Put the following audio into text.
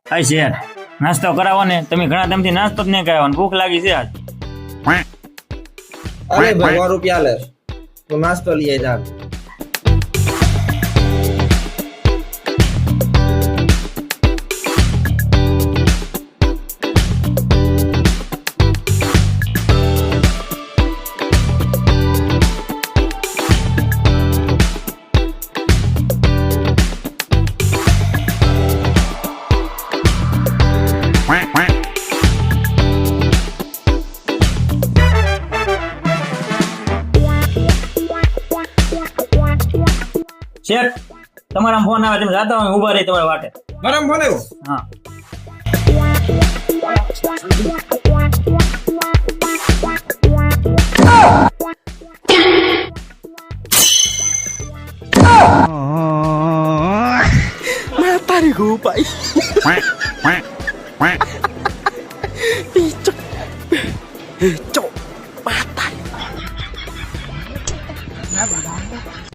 હા શેર નાસ્તો કરાવો ને તમે ઘણા ટાઈમથી નાસ્તો જ નહીં કરાવો ભૂખ લાગી છે આજ અરે ભાઈ 100 રૂપિયા લે તો નાસ્તો લઈ જા શેઠ તમારા ફોન આવે તમે જાતા હોય ઉભા રહી તમારા વાટે ગરમ ફોન આવ્યો હા Mata gue pak. Picok. Picok. Mata.